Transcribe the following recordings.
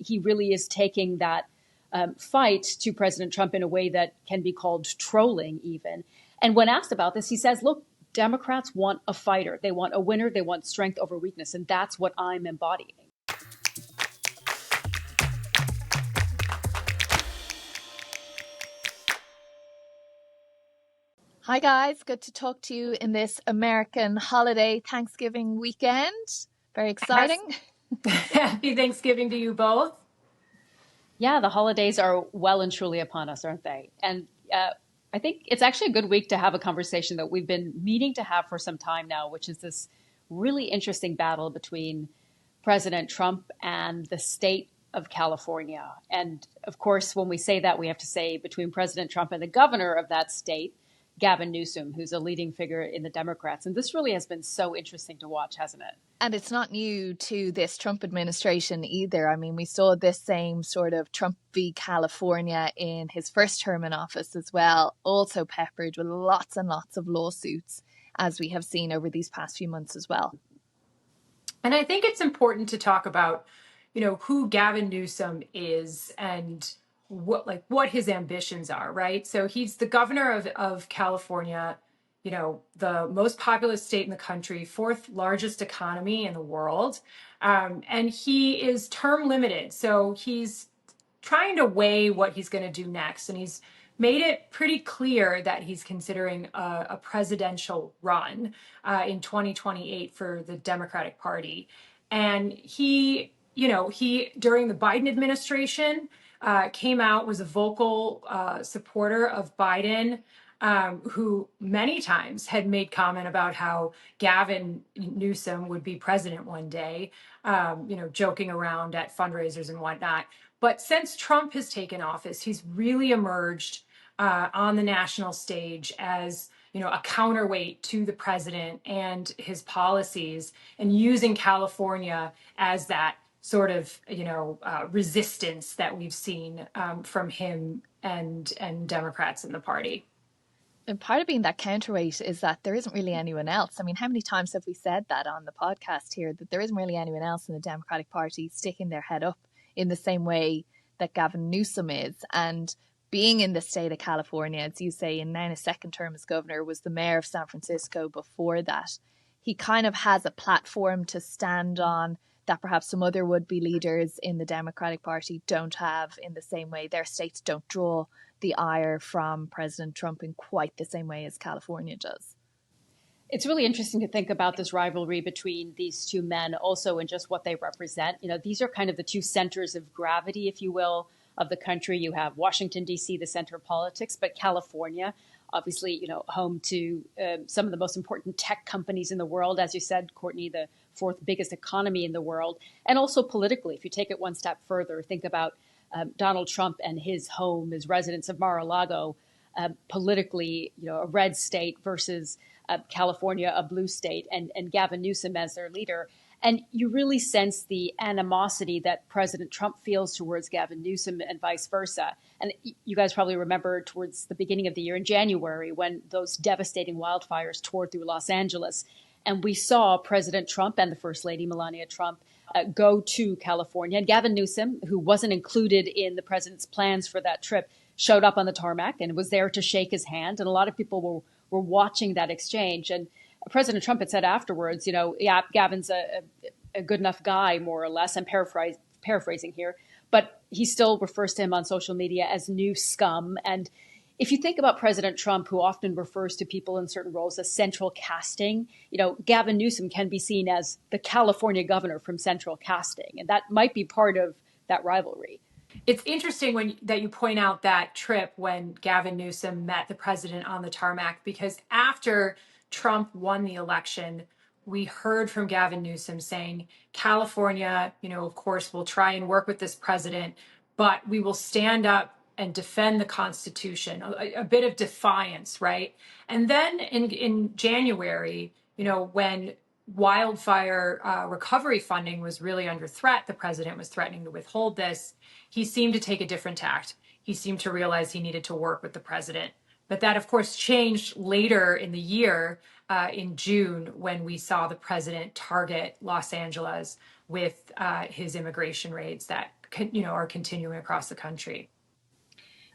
he really is taking that fight to President Trump in a way that can be called trolling even. And when asked about this, he says, look, Democrats want a fighter. They want a winner. They want strength over weakness. And that's what I'm embodying. Hi guys, good to talk to you in this American holiday Thanksgiving weekend. Very exciting. Happy Thanksgiving to you both. Yeah, the holidays are well and truly upon us, aren't they? And I think it's actually a good week to have a conversation that we've been meaning to have for some time now, which is this really interesting battle between President Trump and the state of California. And of course, when we say that, we have to say between President Trump and the governor of that state, Gavin Newsom, who's a leading figure in the Democrats. And this really has been so interesting to watch, hasn't it? And it's not new to this Trump administration either. I mean, we saw this same sort of Trump v. California in his first term in office as well, also peppered with lots and lots of lawsuits, as we have seen over these past few months as well. And I think it's important to talk about, who Gavin Newsom is and what his ambitions are, right? So he's the governor of California, the most populous state in the country, fourth largest economy in the world. And he is term limited. So he's trying to weigh what he's going to do next. And he's made it pretty clear that he's considering a presidential run in 2028 for the Democratic Party. And he during the Biden administration, came out, was a vocal supporter of Biden, who many times had made comment about how Gavin Newsom would be president one day, joking around at fundraisers and whatnot. But since Trump has taken office, he's really emerged on the national stage as a counterweight to the president and his policies, and using California as that sort of resistance that we've seen from him and Democrats in the party. And part of being that counterweight is that there isn't really anyone else. I mean, how many times have we said that on the podcast here, that there isn't really anyone else in the Democratic Party sticking their head up in the same way that Gavin Newsom is? And being in the state of California, as you say, in now his second term as governor, was the mayor of San Francisco before that. He kind of has a platform to stand on that perhaps some other would-be leaders in the Democratic Party don't have in the same way. Their states don't draw the ire from President Trump in quite the same way as California does. It's really interesting to think about this rivalry between these two men also and just what they represent. These are kind of the two centers of gravity, if you will, of the country. You have Washington, D.C., the center of politics, but California, obviously, home to some of the most important tech companies in the world. As you said, Courtney, the fourth biggest economy in the world. And also politically, if you take it one step further, think about Donald Trump and his home, his residence of Mar-a-Lago, politically, a red state versus California, a blue state, and Gavin Newsom as their leader. And you really sense the animosity that President Trump feels towards Gavin Newsom and vice versa. And you guys probably remember towards the beginning of the year in January when those devastating wildfires tore through Los Angeles. And we saw President Trump and the First Lady, Melania Trump, go to California. And Gavin Newsom, who wasn't included in the president's plans for that trip, showed up on the tarmac and was there to shake his hand. And a lot of people were watching that exchange. And President Trump had said afterwards, yeah, Gavin's a good enough guy, more or less. I'm paraphrasing here, but he still refers to him on social media as new scum. And if you think about President Trump, who often refers to people in certain roles as central casting, Gavin Newsom can be seen as the California governor from central casting. And that might be part of that rivalry. It's interesting that you point out that trip when Gavin Newsom met the president on the tarmac, because after Trump won the election, we heard from Gavin Newsom saying, California, of course, will try and work with this president, but we will stand up and defend the Constitution, a bit of defiance, right? And then in January, when wildfire recovery funding was really under threat, the president was threatening to withhold this, he seemed to take a different tact. He seemed to realize he needed to work with the president. But that, of course, changed later in the year, in June, when we saw the president target Los Angeles with his immigration raids that are continuing across the country.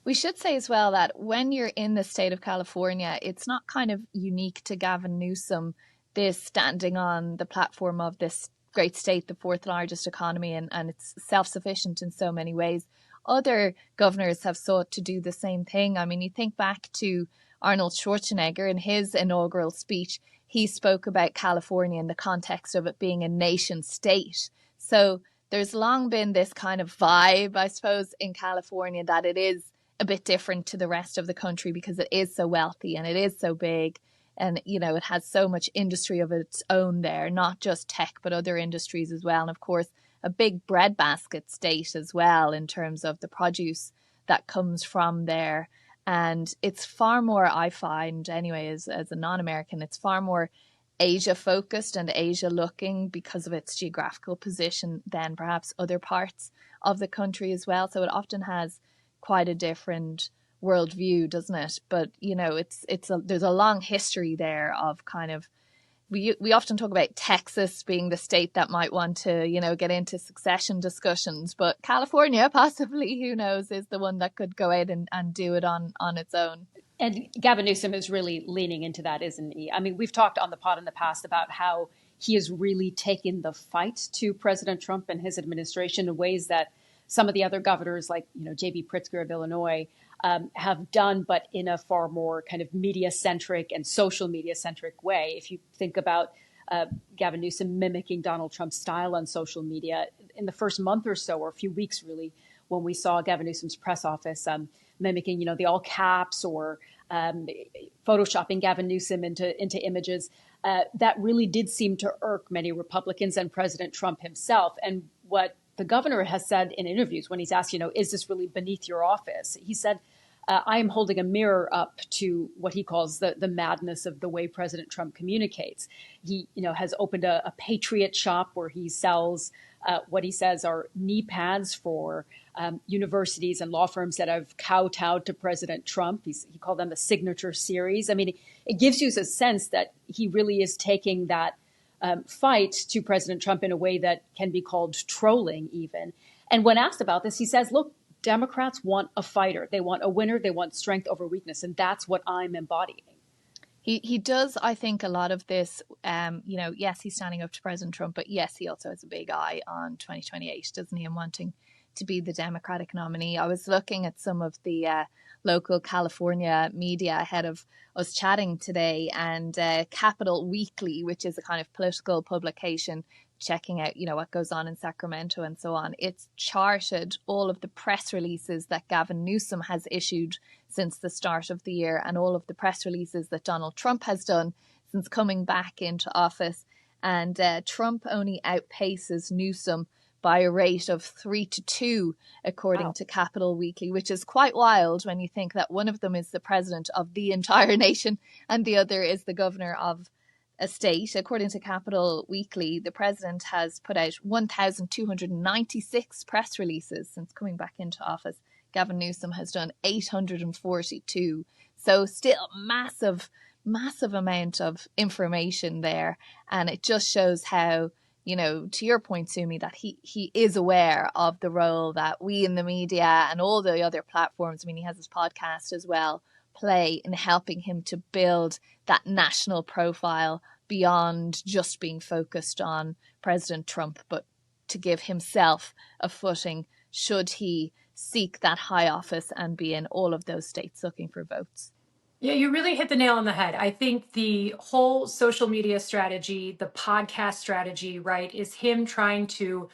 We should say as well that when you're in the state of California, it's not kind of unique to Gavin Newsom, this standing on the platform of this great state, the fourth largest economy, and it's self-sufficient in so many ways. Other governors have sought to do the same thing. I mean, you think back to Arnold Schwarzenegger in his inaugural speech, he spoke about California in the context of it being a nation state. So there's long been this kind of vibe, I suppose, in California that it is a bit different to the rest of the country because it is so wealthy and it is so big, and it has so much industry of its own there, not just tech but other industries as well, and of course a big breadbasket state as well in terms of the produce that comes from there. And it's far more, I find anyway, as a non-American, it's far more Asia focused and Asia looking because of its geographical position than perhaps other parts of the country as well. So it often has quite a different worldview, doesn't it? But there's a long history there of kind of, we often talk about Texas being the state that might want to get into succession discussions, but California possibly, who knows, is the one that could go out and do it on its own. And Gavin Newsom is really leaning into that, isn't he? I mean, we've talked on the pod in the past about how he has really taken the fight to President Trump and his administration in ways that some of the other governors, like J.B. Pritzker of Illinois, have done, but in a far more kind of media-centric and social media-centric way. If you think about Gavin Newsom mimicking Donald Trump's style on social media, in the first month or so, or a few weeks really, when we saw Gavin Newsom's press office mimicking, the all caps or photoshopping Gavin Newsom into images, that really did seem to irk many Republicans and President Trump himself. And what the governor has said in interviews when he's asked, is this really beneath your office? He said, I am holding a mirror up to what he calls the madness of the way President Trump communicates. He, has opened a Patriot shop where he sells what he says are knee pads for universities and law firms that have kowtowed to President Trump. He called them the Signature Series. I mean, it gives you a sense that he really is taking that fight to President Trump in a way that can be called trolling even. And when asked about this, he says, look, Democrats want a fighter. They want a winner. They want strength over weakness. And that's what I'm embodying. He does, I think, a lot of this, yes, he's standing up to President Trump, but yes, he also has a big eye on 2028, doesn't he, and wanting to be the Democratic nominee. I was looking at some of the local California media ahead of us chatting today, and Capital Weekly, which is a kind of political publication checking out, what goes on in Sacramento and so on. It's charted all of the press releases that Gavin Newsom has issued since the start of the year and all of the press releases that Donald Trump has done since coming back into office. And Trump only outpaces Newsom by a rate of 3-2, according to Capital Weekly, which is quite wild when you think that one of them is the president of the entire nation and the other is the governor of a state. According to Capital Weekly, the president has put out 1,296 press releases since coming back into office. Gavin Newsom has done 842. So still massive amount of information there. And it just shows how, to your point, Sumi, that he is aware of the role that we in the media and all the other platforms, I mean, he has his podcast as well, play in helping him to build that national profile beyond just being focused on President Trump, but to give himself a footing should he seek that high office and be in all of those states looking for votes. Yeah, you really hit the nail on the head. I think the whole social media strategy, the podcast strategy, right, is him trying to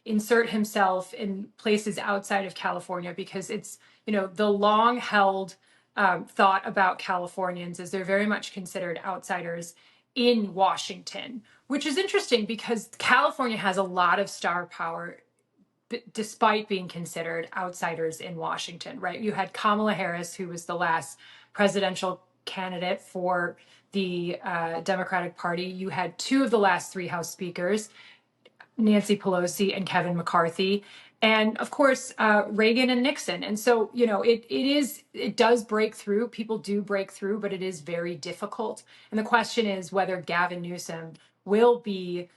insert himself in places outside of California, because it's, the long held thought about Californians is they're very much considered outsiders in Washington, which is interesting because California has a lot of star power despite being considered outsiders in Washington, right? You had Kamala Harris, who was the last presidential candidate for the Democratic Party. You had two of the last three House speakers, Nancy Pelosi and Kevin McCarthy, and of course Reagan and Nixon. And so it does break through. People do break through, but it is very difficult. And the question is whether Gavin Newsom will be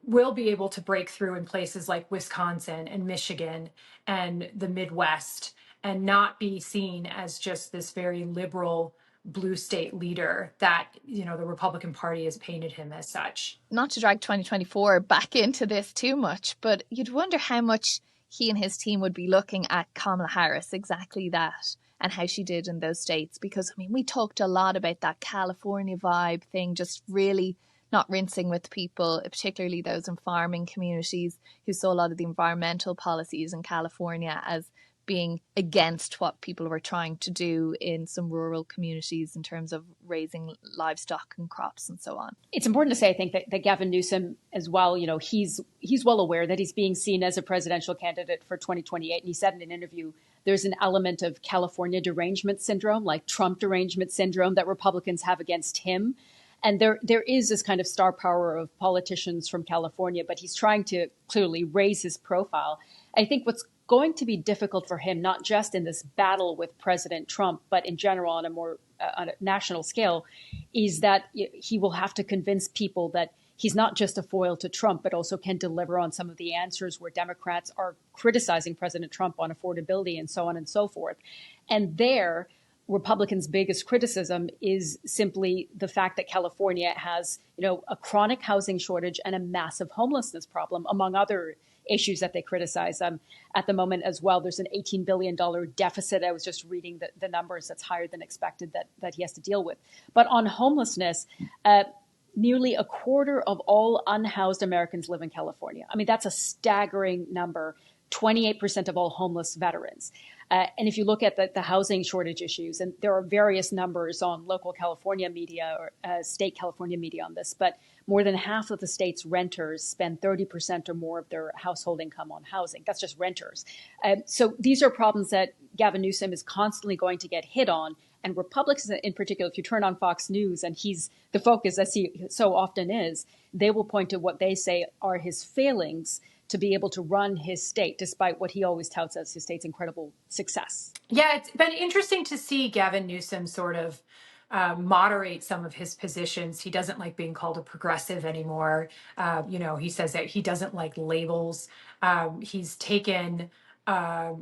will be able to break through in places like Wisconsin and Michigan and the Midwest and not be seen as just this very liberal blue state leader that, the Republican Party has painted him as such. Not to drag 2024 back into this too much, but you'd wonder how much he and his team would be looking at Kamala Harris, exactly that, and how she did in those states. Because, we talked a lot about that California vibe thing, just really not rinsing with people, particularly those in farming communities who saw a lot of the environmental policies in California as being against what people were trying to do in some rural communities in terms of raising livestock and crops and so on. It's important to say, I think, that Gavin Newsom as well, he's well aware that he's being seen as a presidential candidate for 2028. And he said in an interview, there's an element of California derangement syndrome, like Trump derangement syndrome, that Republicans have against him. And there is this kind of star power of politicians from California, but he's trying to clearly raise his profile. I think what's going to be difficult for him, not just in this battle with President Trump, but in general on a more on a national scale, is that he will have to convince people that he's not just a foil to Trump, but also can deliver on some of the answers where Democrats are criticizing President Trump on affordability and so on and so forth. And there, Republicans' biggest criticism is simply the fact that California has, a chronic housing shortage and a massive homelessness problem, among other issues that they criticize. At the moment as well, there's an $18 billion deficit. I was just reading the numbers that's higher than expected that he has to deal with. But on homelessness, nearly a quarter of all unhoused Americans live in California. That's a staggering number. 28% of all homeless veterans. And if you look at the housing shortage issues, and there are various numbers on local California media or state California media on this, but more than half of the state's renters spend 30% or more of their household income on housing. That's just renters. So these are problems that Gavin Newsom is constantly going to get hit on. And Republicans in particular, if you turn on Fox News and he's the focus, as he so often is, they will point to what they say are his failings to be able to run his state, despite what he always touts as his state's incredible success. Yeah, it's been interesting to see Gavin Newsom sort of moderate some of his positions. He doesn't like being called a progressive anymore. He says that he doesn't like labels. He's taken, a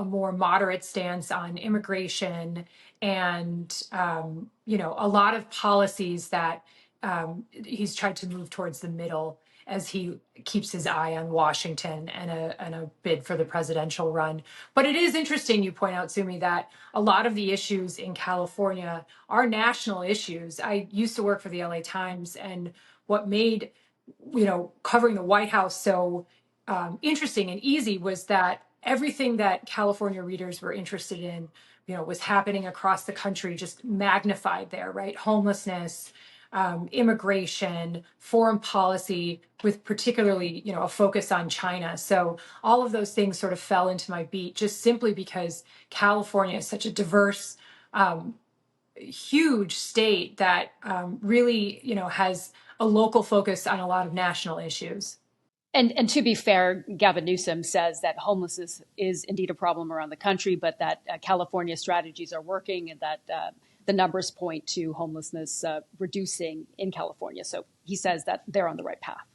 more moderate stance on immigration and, a lot of policies that he's tried to move towards the middle as he keeps his eye on Washington and a bid for the presidential run. But it is interesting, you point out, Sumi, that a lot of the issues in California are national issues. I used to work for the LA Times, and what made, covering the White House so interesting and easy was that everything that California readers were interested in, was happening across the country, just magnified there, right? Homelessness, immigration, foreign policy, with particularly, a focus on China. So all of those things sort of fell into my beat just simply because California is such a diverse, huge state that really, has a local focus on a lot of national issues. And to be fair, Gavin Newsom says that homelessness is indeed a problem around the country, but that California strategies are working and that the numbers point to homelessness reducing in California. So he says that they're on the right path.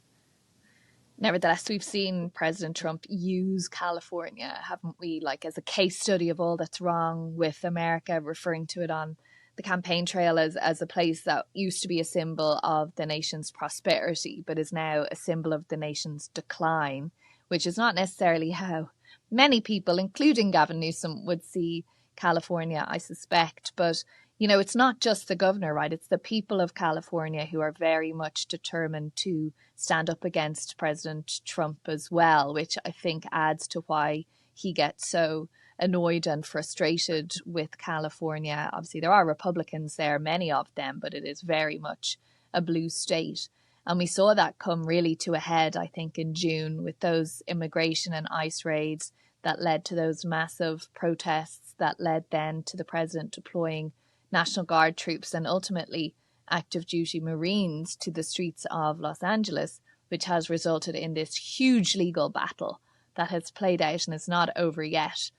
Nevertheless, we've seen President Trump use California, haven't we, as a case study of all that's wrong with America, referring to it on the campaign trail as a place that used to be a symbol of the nation's prosperity, but is now a symbol of the nation's decline, which is not necessarily how many people, including Gavin Newsom, would see California, I suspect. But, it's not just the governor, right? It's the people of California who are very much determined to stand up against President Trump as well, which I think adds to why he gets so annoyed and frustrated with California. Obviously, there are Republicans there, many of them, but it is very much a blue state. And we saw that come really to a head, I think, in June with those immigration and ICE raids that led to those massive protests that led then to the president deploying National Guard troops and ultimately active duty Marines to the streets of Los Angeles, which has resulted in this huge legal battle that has played out and is not over yet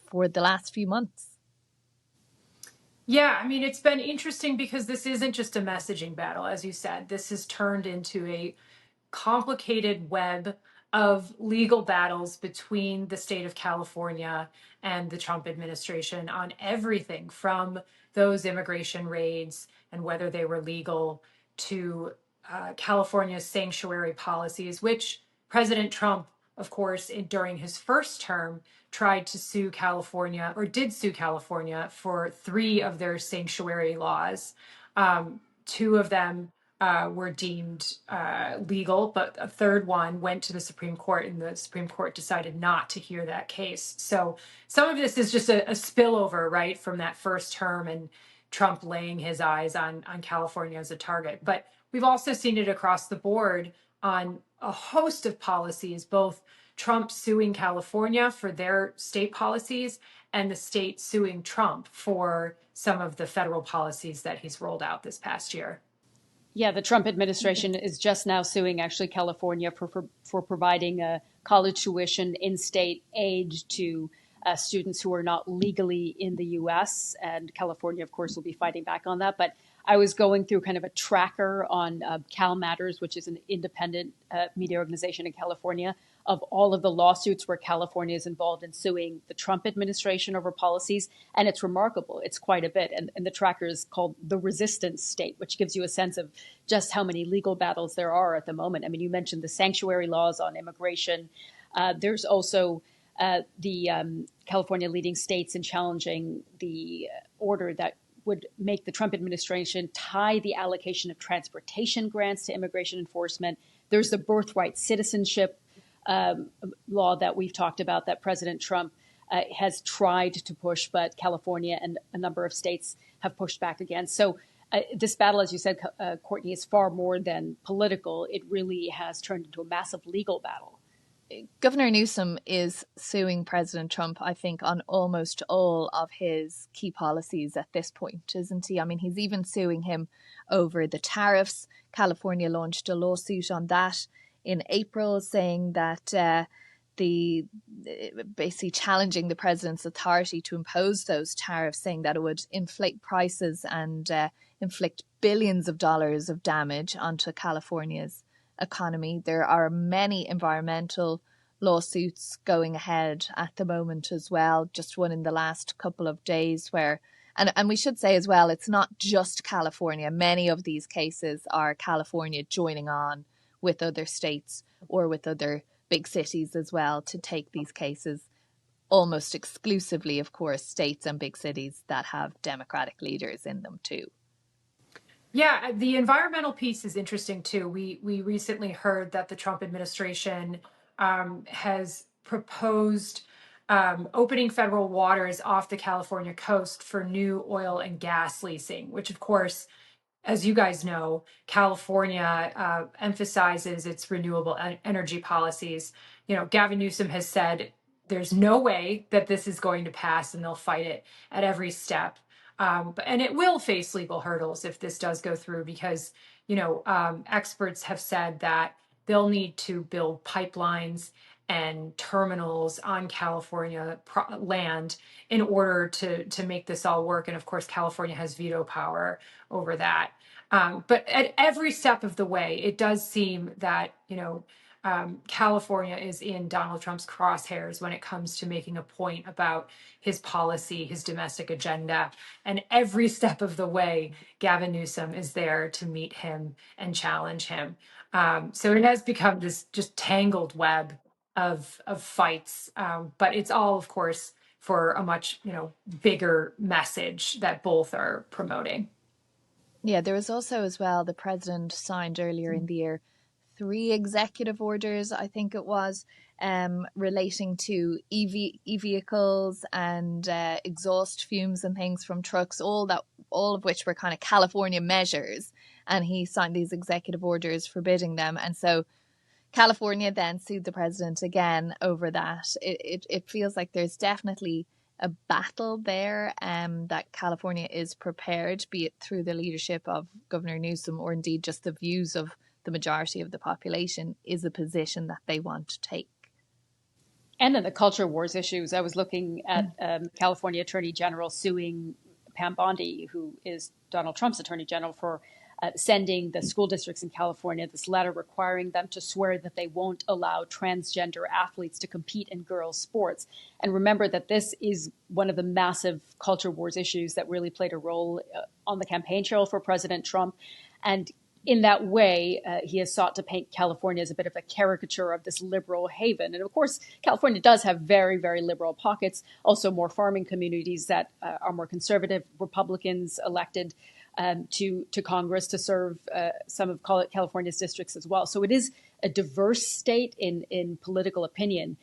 for the last few months. Yeah, I mean, it's been interesting because this isn't just a messaging battle, as you said. This has turned into a complicated web of legal battles between the state of California and the Trump administration on everything from those immigration raids and whether they were legal to California's sanctuary policies, which President Trump, of course, during his first term, tried to sue California or did sue California for three of their sanctuary laws. Two of them were deemed legal, but a third one went to the Supreme Court, and the Supreme Court decided not to hear that case. So some of this is just a spillover, right, from that first term and Trump laying his eyes on California as a target. But we've also seen it across the board on a host of policies, both Trump suing California for their state policies and the state suing Trump for some of the federal policies that he's rolled out this past year. Yeah, the Trump administration is just now suing actually California for providing college tuition in-state aid to students who are not legally in the U.S. And California, of course, will be fighting back on that. But I was going through kind of a tracker on Cal Matters, which is an independent media organization in California, of all of the lawsuits where California is involved in suing the Trump administration over policies. And it's remarkable. It's quite a bit. And the tracker is called the Resistance State, which gives you a sense of just how many legal battles there are at the moment. I mean, you mentioned the sanctuary laws on immigration. There's also the California leading states in challenging the order that would make the Trump administration tie the allocation of transportation grants to immigration enforcement. There's the birthright citizenship law that we've talked about that President Trump has tried to push, but California and a number of states have pushed back against. So this battle, as you said, Courtney, is far more than political. It really has turned into a massive legal battle. Governor Newsom is suing President Trump, I think, on almost all of his key policies at this point, isn't he? I mean, he's even suing him over the tariffs. California launched a lawsuit on that in April, saying that basically challenging the president's authority to impose those tariffs, saying that it would inflate prices and inflict billions of dollars of damage onto California's economy. There are many environmental lawsuits going ahead at the moment as well. Just one in the last couple of days where, and we should say as well, it's not just California. Many of these cases are California joining on with other states or with other big cities as well to take these cases, almost exclusively, of course, states and big cities that have Democratic leaders in them too. Yeah, the environmental piece is interesting too. We recently heard that the Trump administration has proposed opening federal waters off the California coast for new oil and gas leasing, which of course, as you guys know, California emphasizes its renewable energy policies. You know, Gavin Newsom has said there's no way that this is going to pass and they'll fight it at every step. And it will face legal hurdles if this does go through because, you know, experts have said that they'll need to build pipelines and terminals on California land in order to make this all work. And of course, California has veto power over that. But at every step of the way, it does seem that, you know, California is in Donald Trump's crosshairs when it comes to making a point about his policy, his domestic agenda. And every step of the way, Gavin Newsom is there to meet him and challenge him. So it has become this just tangled web of fights. But it's all, of course, for a much, you know, bigger message that both are promoting. Yeah, there was also as well, the president signed earlier in the year 3 executive orders, I think it was, relating to EV vehicles and exhaust fumes and things from trucks, all of which were kind of California measures. And he signed these executive orders forbidding them. And so California then sued the president again over that. It feels like there's definitely a battle there that California is prepared, be it through the leadership of Governor Newsom or indeed just the views of the majority of the population, is a position that they want to take. And then the culture wars issues. I was looking at California Attorney General suing Pam Bondi, who is Donald Trump's attorney general, for sending the school districts in California this letter requiring them to swear that they won't allow transgender athletes to compete in girls' sports. And remember that this is one of the massive culture wars issues that really played a role on the campaign trail for President Trump. And in that way, he has sought to paint California as a bit of a caricature of this liberal haven. And of course, California does have very, very liberal pockets, also more farming communities that are more conservative, Republicans elected to Congress to serve some of California's districts as well. So it is a diverse state in political opinion,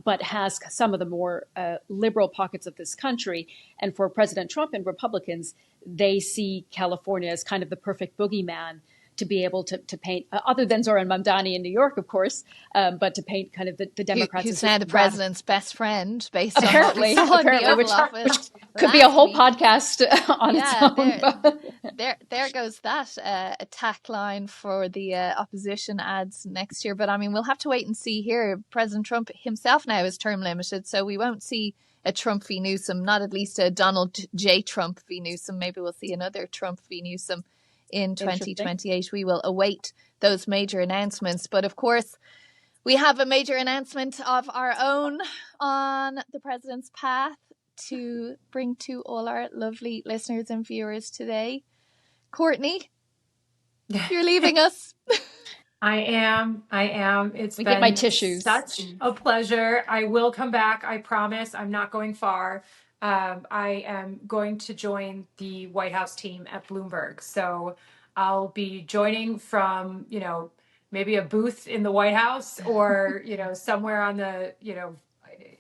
but has some of the more liberal pockets of this country. And for President Trump and Republicans, they see California as kind of the perfect boogeyman to be able to paint, other than Zoran Mamdani in New York, of course, but to paint kind of the Democrats. Who's now the president's best friend, based on apparently, what we saw in the Oval which Office could be a whole week. podcast on its own. There goes that attack line for the opposition ads next year. But I mean, we'll have to wait and see here. President Trump himself now is term limited, so we won't see a Trump v. Newsom, not at least a Donald J. Trump v. Newsom. Maybe we'll see another Trump v. Newsom in 2028. We will await those major announcements. But of course, we have a major announcement of our own on the President's Path to bring to all our lovely listeners and viewers today. Courtney, you're leaving us. I am. It's We been get my tissues. Such a pleasure. I will come back. I promise. I'm not going far. I am going to join the White House team at Bloomberg. So I'll be joining from, maybe a booth in the White House or, somewhere on the,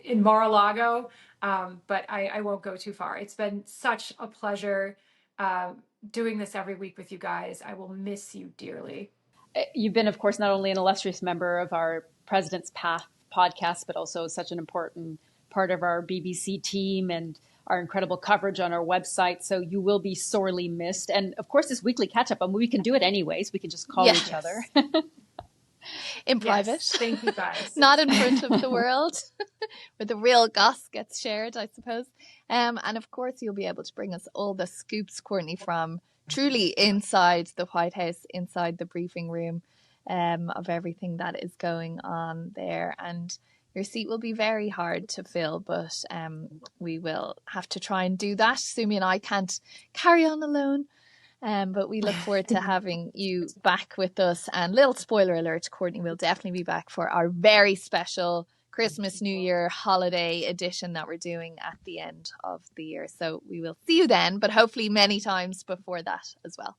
in Mar-a-Lago. But I won't go too far. It's been such a pleasure doing this every week with you guys. I will miss you dearly. You've been, of course, not only an illustrious member of our President's Path podcast, but also such an important part of our BBC team and our incredible coverage on our website. So you will be sorely missed. And of course, this weekly catch up, we can do it anyways. We can just call each other. In private. Yes, thank you guys. Not in front of the world, where the real goss gets shared, I suppose. And of course, you'll be able to bring us all the scoops, Courtney, from truly inside the White House, inside the briefing room, of everything that is going on there. And your seat will be very hard to fill, but we will have to try and do that. Sumi and I can't carry on alone, but we look forward to having you back with us. And little spoiler alert, Courtney will definitely be back for our very special Christmas, New Year holiday edition that we're doing at the end of the year. So we will see you then, but hopefully many times before that as well.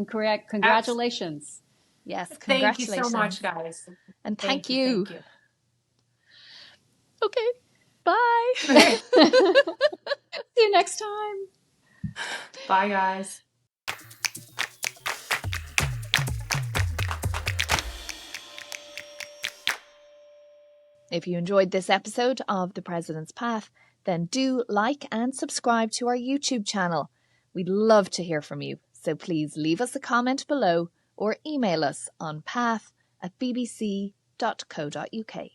Correct. Congratulations. Yes, Thank congratulations. you so much, guys. And thank you. Thank you. Okay, bye. See you next time. Bye, guys. If you enjoyed this episode of The President's Path, then do like and subscribe to our YouTube channel. We'd love to hear from you, so please leave us a comment below or email us on path@bbc.co.uk.